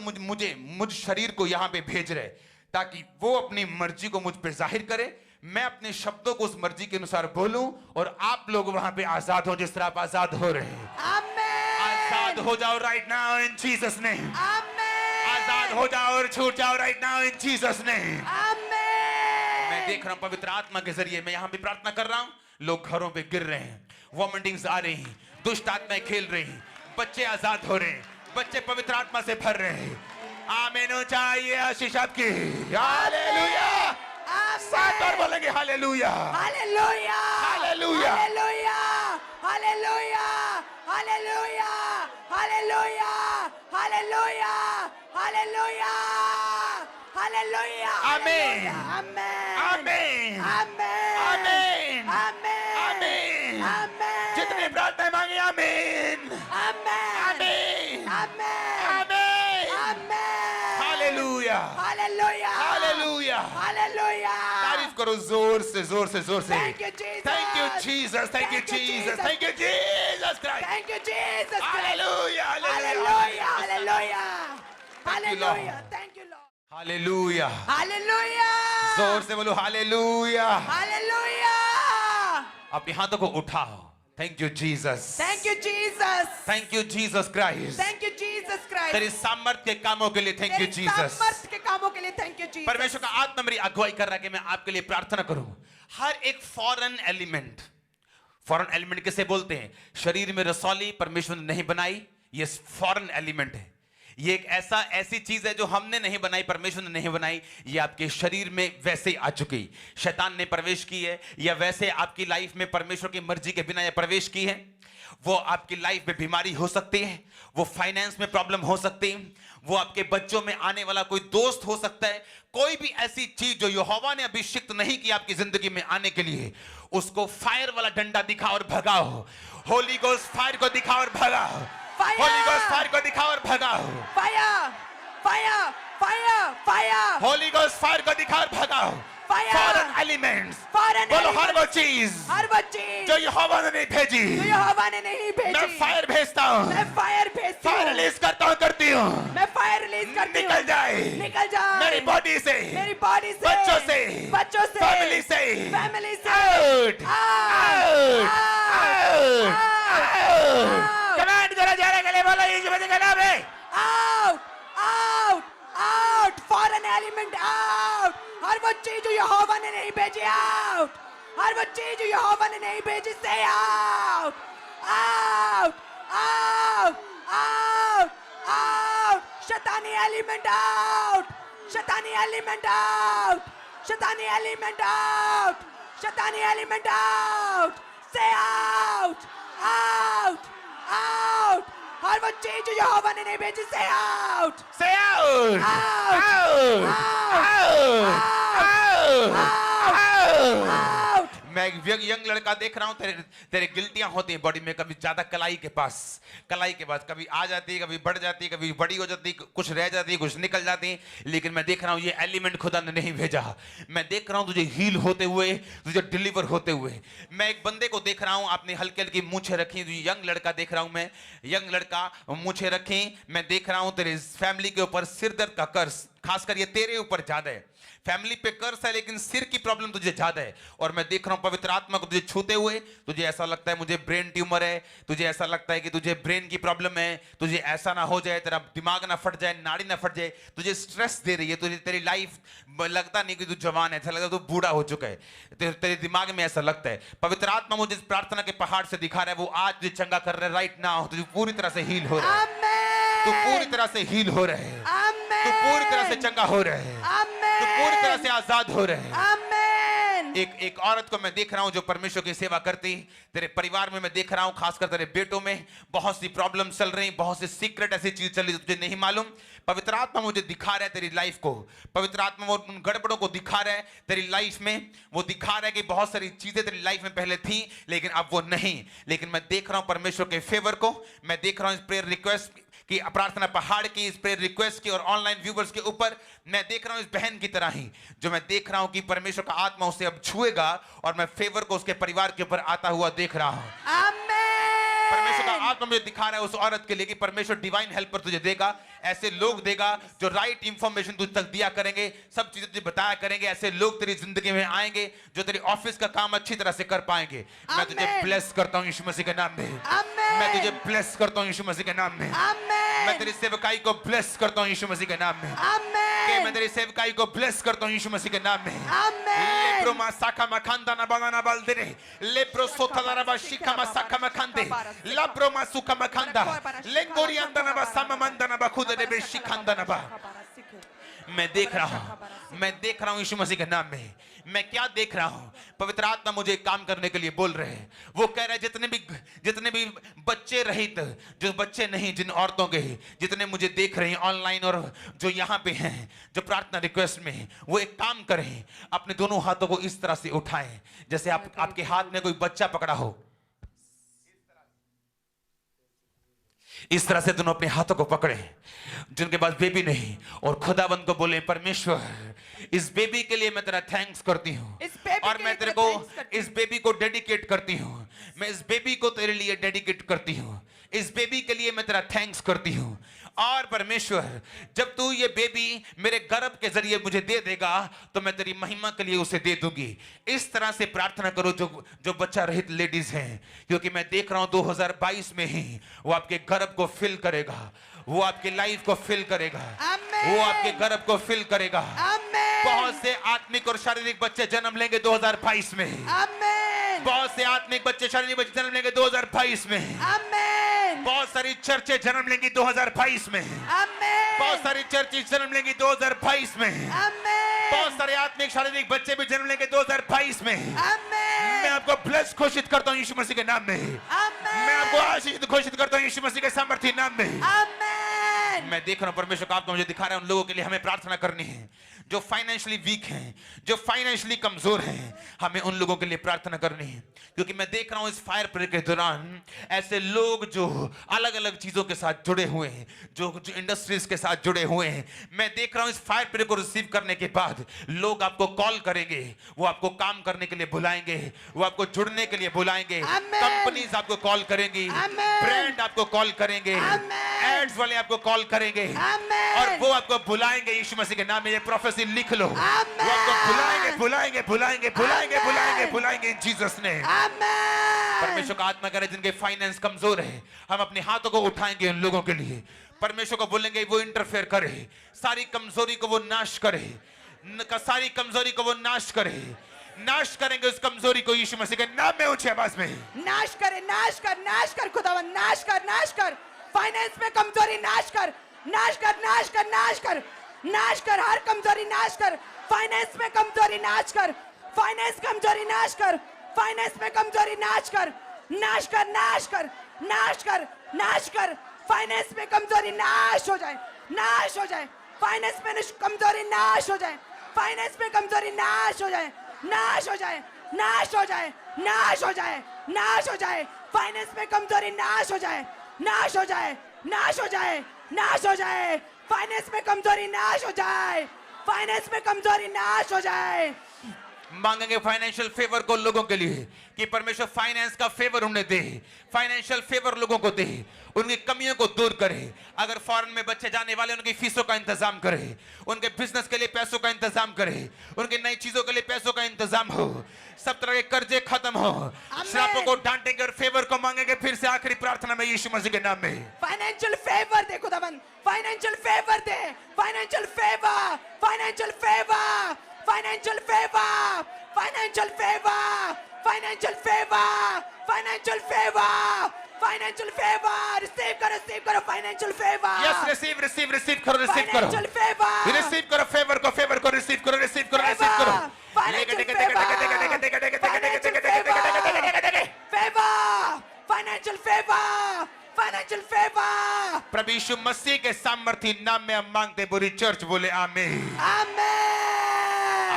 मुझ शरीर को यहां पे भेज रहे ताकि वो अपनी मर्जी को मुझ पे जाहिर करे, मैं अपने शब्दों को उस मर्जी के अनुसार बोलूं और आप लोग वहां पे आजाद हो जिस तरह आप आजाद हो रहे हैं। Amen! आजाद हो जाओ right now in Jesus name. Amen! आजाद हो जाओ और छूट जाओ right now in Jesus name. Amen! मैं देख रहा हूं पवित्र आत्मा के जरिए, मैं यहां पे प्रार्थना कर रहा हूं, लोग घरों पे गिर रहे हैं, वॉमिटिंग्स आ रही हैं, दुष्ट आत्माएं खेल रही हैं, बच्चे आजाद हो रहे हैं, बच्चे पवित्र आत्मा से भर रहे हैं। आमीन। चाहिए आशीष आपकी। हालेलुया। सात बार बोलेंगे hallelujah. Hallelujah! Hallelujah! Hallelujah! Hallelujah! Hallelujah! Hallelujah! Hallelujah! Hallelujah! Hallelujah! Amen. Amen! आमीन। Amen! आमीन। Amen! आमीन। Amen! जितनी प्रार्थनाएं मांगी आमीन। Amen! आमीन। Amen! आमीन। Amen! Hallelujah. Hallelujah! Hallelujah. Hallelujah! तारीफ करो जोर से जोर से जोर से। Thank you, Jesus. Thank you, Jesus. Thank you, Thank you, Jesus. Jesus. Thank you, Jesus Christ. Thank you, Jesus. Hallelujah. Hallelujah. Hallelujah. Thank you, Hallelujah. Lord. Thank you, Lord. Hallelujah. Hallelujah. जोर से बोलो hallelujah. Hallelujah. अपनी हाथों को उठाओ। Thank you, Jesus. Thank you, Jesus. Thank you, Jesus Christ. Thank you, Jesus Christ. तेरे सामर्थ के कामों के लिए thank you, तेरे Jesus. सामर्थ्य के कामों के लिए thank you, Jesus. परमेश्वर का आत्मा मेरी अगुवाई कर रहा है कि मैं आपके लिए प्रार्थना करूं। हर एक फॉरेन एलिमेंट किसे बोलते हैं? शरीर में रसौली परमेश्वर ने नहीं बनाई, ये फॉरेन एलिमेंट है। ये एक ऐसी चीज है जो हमने नहीं बनाई, परमेश्वर ने नहीं बनाई, ये आपके शरीर में वैसे ही आ चुकी, शैतान ने प्रवेश की है, या वैसे आपकी लाइफ में परमेश्वर की मर्जी के बिना ये प्रवेश की है। वो आपकी लाइफ में बीमारी हो सकती है, वो फाइनेंस में प्रॉब्लम हो सकती है, वो आपके बच्चों में आने वाला कोई दोस्त हो सकता है। कोई भी ऐसी चीज जो यहोवा ने अभिषिक्त नहीं की आपकी जिंदगी में आने के लिए, उसको फायर वाला डंडा दिखा और भगाओ। होली गोस्ट फायर को दिखा और भगाओ। Fire! होली गोस्ट फायर को दिखाओ और भगाओ। Fire! Fire! Fire! Fire! Holi ghost fire को दिखाओ और भगाओ। Fire! फॉरेन एलिमेंट्स, Foreign बोलो हर वो elements, चीज हर वो चीज जो यहोवा ने नहीं भेजी, जो यहोवा ने नहीं भेजी, मैं फायर भेजता हूँ, मैं फायर भेजती फायर हूँ, रिलीज करता हूँ, करती हूँ। मैं फायर रिलीज करती हूँ, निकल जाए, निकल जाए मेरी बॉडी से, मेरी बॉडी से, बच्चों से, बच्चों से, फैमिली से, फैमिली से, out, out, out, out, command करो जाने के लिए, बोलो यीशु मसीह का नाम है। Out, out, out, foreign element out, हर वो चीज जो यहोवा ने नहीं भेजी आउट, हर वो चीज जो यहोवा ने नहीं भेजी से out, out, out, out, out, शैतानी एलिमेंट आउट, शैतानी एलिमेंट आउट, शैतानी एलिमेंट आउट, शैतानी एलिमेंट आउट, से आउट, आउट, आउट, हर वो चीज जो यहोवा ने नहीं भेजी से out, Say out! Out! Out! Out! Out! Out! Out, मैं एक यंग लड़का देख रहा हूँ, तेरे गिल्टियां होती हैं बॉडी में, कभी ज्यादा कलाई के पास कभी आ जाती है, कभी बढ़ जाती है, कभी बड़ी हो जाती है, कुछ रह जाती है, कुछ निकल जाती है। लेकिन मैं देख रहा हूँ ये एलिमेंट खुदा ने नहीं भेजा। मैं देख रहा हूँ तुझे हील होते हुए, तुझे डिलीवर होते हुए। मैं एक बंदे को देख रहा हूँ, आपने हल्की हल्की मूछें रखी, यंग लड़का देख रहा हूँ मैं, यंग लड़का मूछें रखी। मैं देख रहा हूँ तेरे फैमिली के ऊपर सिर दर्द का कर्ज, खासकर ये तेरे ऊपर ज्यादा है। फैमिली पे कर्ज है लेकिन सिर की प्रॉब्लम तुझे ज्यादा है। और मैं देख रहा हूं पवित्र आत्मा को तुझे छूते हुए, तुझे ऐसा लगता है मुझे ब्रेन ट्यूमर है, तुझे ऐसा लगता है कि तुझे ब्रेन की प्रॉब्लम है, तुझे ऐसा ना हो जाए, तेरा दिमाग ना फट जाए, नाड़ी ना फट जाए, तुझे स्ट्रेस दे रही है, तुझे तेरी लाइफ लगता नहीं कि तू जवान है, ऐसा लगता है तू बूढ़ा हो चुका है, तेरे दिमाग में ऐसा लगता है। पवित्र आत्मा मुझे इस प्रार्थना के पहाड़ से दिखा रहा है, वो आज तुझे चंगा कर रहा है राइट नाउ। तुझे पूरी तरह से हील हो रहा है, तू पूरी तरह से हील हो रहा है, तू पूरी तरह से चंगा हो रहा है, तू पूरी तरह से आजाद हो रहे हैं। आमेन। एक औरत को मैं देख रहा हूं जो परमेश्वर की सेवा करती, तेरे परिवार में मैं देख रहा हूं, खासकर तेरे बेटों में बहुत सी प्रॉब्लम चल रही, बहुत सी सीक्रेट ऐसी चीज चल रही तुझे नहीं मालूम। पवित्र आत्मा मुझे दिखा रहा है तेरी लाइफ को, पवित्र आत्मा वो उन गड़बड़ों को दिखा रहा है तेरी लाइफ में। वो दिखा रहा है कि बहुत सारी चीजें तेरी लाइफ में पहले थी लेकिन अब वो नहीं। लेकिन मैं देख रहा हूं परमेश्वर के फेवर को, मैं देख रहा हूं इस प्रेयर रिक्वेस्ट की, प्रार्थना पहाड़ की, इस प्रेयर रिक्वेस्ट की और ऑनलाइन व्यूवर्स के ऊपर। मैं देख रहा हूं इस बहन की तरह ही जो मैं देख रहा हूं कि परमेश्वर का आत्मा उसे अब छुएगा और मैं फेवर को उसके परिवार के ऊपर आता हुआ देख रहा हूं। आमेन। परमेश्वर का आत्मा मुझे दिखा रहा है उस औरत के लिए कि परमेश्वर डिवाइन हेल्पर तुझे देगा, ऐसे लोग देगा जो राइट इंफॉर्मेशन तुझ तक दिया करेंगे, सब चीजें तुझे बताया करेंगे। ऐसे लोग तेरी जिंदगी में आएंगे जो तेरी ऑफिस का काम अच्छी तरह से कर पाएंगे। मैं तुझे ब्लेस करता हूं यीशु मसीह के नाम में, मैं तुझे ब्लेस करता हूं यीशु मसीह के नाम में, मैं तेरी सेवकाई को ब्लेस करता हूं यीशु मसीह के नाम में, मैं तेरी सेवकाई को ब्लेस करता हूं यीशु मसीह के नाम में। लेप्रो मा साका मा खांदा ना बागाना बालदे, लेप्रो सोता ना बा शिका मा साका मा खांदे, लाप्रो मा सुका मा खांदा, लेंगोरी अंदा ना बा सामा मंदा ना बा खुद ने बे शिखांदा ना बा। मैं देख रहा हूं यीशु मसीह के नाम में। मैं क्या देख रहा हूं? पवित्र आत्मा मुझे काम करने के लिए बोल रहे हैं। वो कह रहे हैं जितने भी बच्चे रहित, जो बच्चे नहीं, जिन औरतों के, जितने मुझे देख रहे हैं ऑनलाइन और जो यहां पे हैं, जो प्रार्थना रिक्वेस्ट में हैं, वो एक काम करें, अपने दोनों हाथों को इस तरह से उठाएं जैसे आपके हाथ में कोई बच्चा पकड़ा हो। इस तरह से दोनों अपने हाथों को पकड़े जिनके पास बेबी नहीं, और खुदाबंद को बोले परमेश्वर इस बेबी के लिए मैं तेरा थैंक्स करती हूँ और मैं तेरे को इस बेबी को डेडिकेट करती हूँ, मैं इस बेबी को तेरे लिए डेडिकेट करती हूँ, इस बेबी के लिए मैं तेरा थैंक्स करती हूँ। और परमेश्वर जब तू ये बेबी मेरे गर्भ के जरिए मुझे दे देगा तो मैं तेरी महिमा के लिए उसे दे दूंगी। इस तरह से प्रार्थना करो जो बच्चा रहित लेडीज हैं, क्योंकि मैं देख रहा हूं 2022 में ही वो आपके गर्भ को फिल करेगा, वो आपकी लाइफ को फिल करेगा, वो आपके गर्भ को फिल करेगा। बहुत से आत्मिक और शारीरिक बच्चे जन्म लेंगे 2022 में, बहुत से आत्मिक बच्चे शारीरिक बच्चे जन्म लेंगे 2022 में, बहुत सारी चर्चे जन्म लेंगी 2022 में, बहुत सारी चर्चें जन्म लेंगी 2022 में, बहुत सारे आत्मिक शारीरिक बच्चे भी जन्म लेंगे 2022 में। मैं आपको ब्लेस घोषित करता हूं यीशु मसीह के नाम में, मैं आपको आशीष घोषित करता हूं यीशु मसीह के सामर्थ्य नाम में। मैं देख रहा हूं परमेश्वर का आपको मुझे दिखा रहा है, उन लोगों के लिए हमें प्रार्थना करनी है जो फाइनेंशियली वीक हैं, जो फाइनेंशियली कमजोर हैं। हमें उन लोगों के लिए प्रार्थना करनी है, क्योंकि मैं देख रहा हूं इस फायर प्रेयर के दौरान ऐसे लोग जो अलग अलग चीजों के साथ जुड़े हुए हैं, जो इंडस्ट्रीज के साथ जुड़े हुए हैं। मैं देख रहा हूं इस फायर प्रेयर को रिसीव करने के बाद लोग आपको कॉल करेंगे, वो आपको काम करने के लिए बुलाएंगे, वो आपको जुड़ने के लिए बुलाएंगे, कंपनीज आपको कॉल करेंगी, ब्रांड आपको कॉल करेंगे, एड्स वाले आपको कॉल करेंगे और वो आपको बुलाएंगे। यीशु मसीह के नाम में ये प्रोफेसी लिख लो, वो आपको बुलाएंगे बुलाएंगे बुलाएंगे बुलाएंगे बुलाएंगे बुलाएंगे इन जीसस ने। परमेश्वर का आत्मा करे जिनके फाइनेंस कमजोर है, हम अपने हाथों को उठाएंगे उन लोगों के लिए। परमेश्वर को बोलेंगे वो इंटरफेयर करे, सारी कमजोरी को वो नाश करे, सारी कमजोरी को वो नाश करे, नाश करेंगे उस कमजोरी को यीशु मसीह के नाम में। ऊंची आवाज में नाश करे, नाश कर खुदावन, नाश कर फाइनेंस में कमजोरी नाश कर, नाश कर हर कमजोरी नाश कर, फाइनेंस में कमजोरी नाश कर, फाइनेंस कमजोरी नाश कर, फाइनेंस में कमजोरी नाश कर, नाश कर फाइनेंस में कमजोरी नाश हो जाए, फाइनेंस में कमजोरी नाश हो जाए, फाइनेंस में कमजोरी नाश हो जाए, फाइनेंस में कमजोरी नाश हो जाए, फाइनेंस में कमजोरी नाश हो जाए, फाइनेंस में कमजोरी नाश हो जाए। मांगेंगे फाइनेंशियल फेवर को लोगों के लिए कि परमेश्वर फाइनेंस का फेवर उन्हें दे, फाइनेंशियल फेवर लोगों को दे, उनकी कमियों को दूर करे। अगर फॉरेन में बच्चे जाने वाले उनकी फीसों का इंतजाम करे, उनके बिजनेस के लिए पैसों का इंतजाम करे, उनकी नई चीजों के लिए पैसों का इंतजाम हो, सब तरह के कर्जे खत्म हो, श्रापों को डांटेंगे और फेवर को मांगेंगे। फिर से आखिरी प्रार्थना में यीशु मसीह के नाम में फाइनेंशियल फेवर दे खुदावन, फाइनेंशियल फेवर दे, financial favour, financial favour, financial favour, financial favour, financial favour, financial favour, financial favour, receive करो फाइनेंशियल फेवर। यस, रिसीव करो, रिसीव करो, फाइनेंशियल फेवर, रिसीव करो फेवर को रिसीव करो, रिसीव करो। Financial favour, financial favour. प्रभु यीशु मसीह के सामर्थी नाम में हम मांगते, पूरी चर्च बोले आमीन,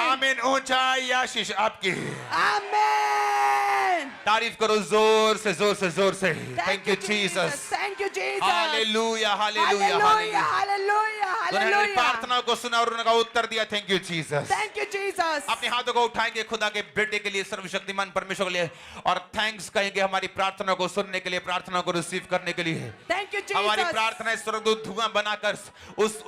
आमीन। ऊंचाई आशीष आपकी, आमीन। तारीफ करो जोर से जोर से जोर से। Thank you Jesus, thank you Jesus, hallelujah hallelujah hallelujah, hallelujah, hallelujah. प्रार्थना को सुना और उनका उत्तर दिया। Thank you Jesus, thank you Jesus. अपने हाथों को उठाएंगे खुदा के बेटे के लिए, सर्वशक्तिमान परमेश्वर के लिए, और थैंक्स कहेंगे हमारी प्रार्थना को सुनने के लिए, प्रार्थना को रिसीव करने के लिए। Thank you Jesus. हमारी प्रार्थना स्वर्गदूत धुआं बनाकर उस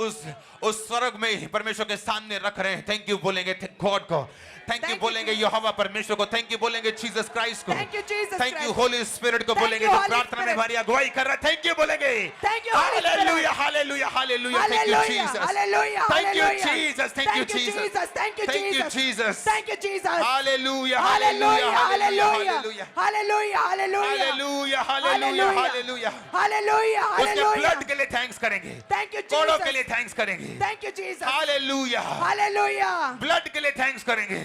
स्वर्ग में परमेश्वर के सामने रख रहे हैं। थैंक यू बोलेंगे गॉड को, थैंक यू बोलेंगे यहोवा परमेश्वर को, थैंक यू बोलेंगे जीसस क्राइस्ट को, thank you Jesus, thank you Holi spirit को बोलेंगे जो प्रार्थना में हमारी अगुवाई कर रहा है। थैंक यू बोलेंगे, thank you, hallelujah hallelujah hallelujah. Thank you Jesus, hallelujah, thank you Jesus, thank you Jesus, thank you thank you Jesus, thank you Jesus. Hallelujah hallelujah, hallelujah hallelujah, hallelujah, hallelujah hallelujah hallelujah. Hallelujah, उसके hallelujah. Blood के लिए thanks करेंगे, thank you कोड़ों Jesus, के लिए thanks करेंगे, thank you Jesus. Hallelujah. Hallelujah, blood के लिए thanks करेंगे,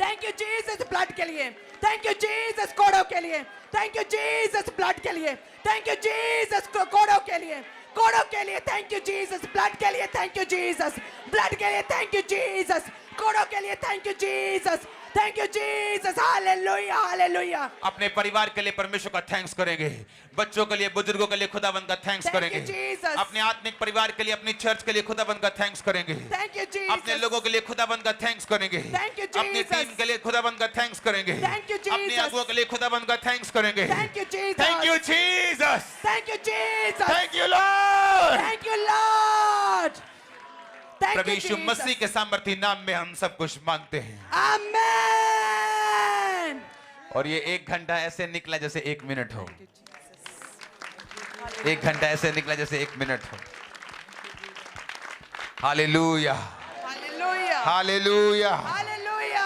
थैंक यू जीसस ब्लड के लिए, थैंक यू जीसस कोड़ों के लिए, थैंक यू जीसस ब्लड के लिए, थैंक यू जीसस कोड़ों के लिए, कोड़ों के लिए थैंक यू जीसस, ब्लड के लिए थैंक यू जीसस, ब्लड के लिए थैंक यू जीसस, कोड़ों के लिए thank you Jesus, thank you Jesus. Hallelujah, hallelujah. अपने परिवार के लिए परमेश्वर का थैंक्स करेंगे, बच्चों के लिए, बुजुर्गों के लिए खुदावंद का थैंक्स करेंगे, अपने आत्मिक परिवार के लिए, अपनी चर्च के लिए खुदावंद का थैंक्स करेंगे, थैंक यू जीसस। अपने लोगों के लिए खुदावंद का थैंक्स करेंगे, थैंक यू अपनी जीसस। टीम के लिए खुदावंद का थैंक्स करेंगे, थैंक यू जीसस। अपने अगुओं के लिए खुदावंद का थैंक्स करेंगे। Thank you Jesus, thank you Jesus, thank you Jesus, thank you Lord, thank you Lord, प्रभु यीशु मसीह के सामर्थी नाम में हम सब कुछ मांगते हैं, आमीन। और ये 1 घंटा ऐसे निकला जैसे 1 मिनट हो, 1 घंटा ऐसे निकला जैसे 1 मिनट हो। Hallelujah, hallelujah, hallelujah, hallelujah.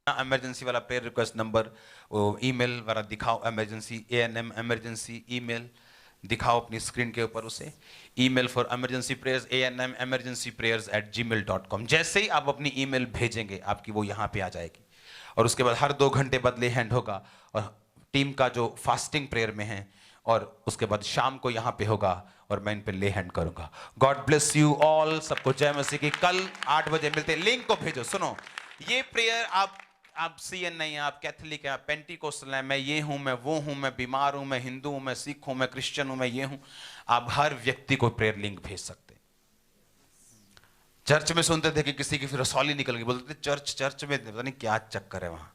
Emergency वाला प्रेयर रिक्वेस्ट नंबर, वो ईमेल वाला दिखाओ, इमरजेंसी ANM इमरजेंसी ईमेल दिखाओ अपनी स्क्रीन के ऊपर, उसे email for emergency prayers ANM emergencyprayers@gmail.com। जैसे ही आप अपनी ईमेल भेजेंगे आपकी वो यहाँ पे आ जाएगी, और उसके बाद हर 2 घंटे बदले हैंड होगा, और टीम का जो फास्टिंग प्रेयर में है, और उसके बाद शाम को यहाँ पे होगा और मैं इन पे ले हैंड करूंगा। गॉड ब्लेस यू ऑल, सबको जय मसीह की। कल 8 बजे मिलते हैं। लिंक को भेजो। सुनो, ये प्रेयर आप सीएन नहीं है, आप कैथोलिक है, आप पेंटिकोस्टल है, मैं ये हूं, मैं वो हूं, मैं बीमार हूं, मैं हिंदू हूं, मैं सिख हूं, मैं क्रिश्चियन हूं, मैं ये हूं, आप हर व्यक्ति को प्रेयर लिंक भेज सकते हैं। चर्च में सुनते थे कि किसी की फिर रसौली निकल गई, बोलते थे चर्च में पता नहीं क्या चक्कर है वहां।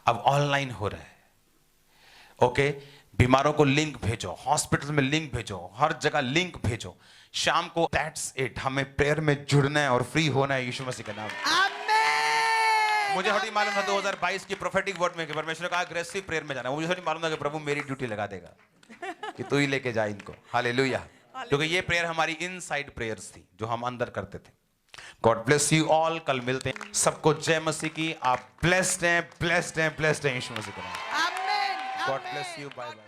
अब ऑनलाइन हो रहा है। ओके, बीमारों को लिंक भेजो, हॉस्पिटल में लिंक भेजो, हर जगह लिंक भेजो। शाम को दैट्स इट, हमें प्रेयर में जुड़ना है और फ्री होना है यीशु मसीह के नाम। मुझे थोड़ी मालूम था 2022 की प्रोफेटिक वर्ड में कि परमेश्वर ने कहा अग्रेसिव प्रेयर में जाना। मुझे थोड़ी मालूम था कि प्रभु मेरी ड्यूटी लगा देगा कि तू ही लेके जा इनको। हालेलुया। क्योंकि ये प्रेयर हमारी इनसाइड प्रेयर्स थी जो हम अंदर करते थे। गॉड ब्लेस यू ऑल, कल मिलते हैं। सबको जय मसीह की। आप ब्लेस्ड हैं, ब्लेस्ड हैं, ब्लेस्ड हैं यीशु मसीह के नाम। God bless you, bye bye.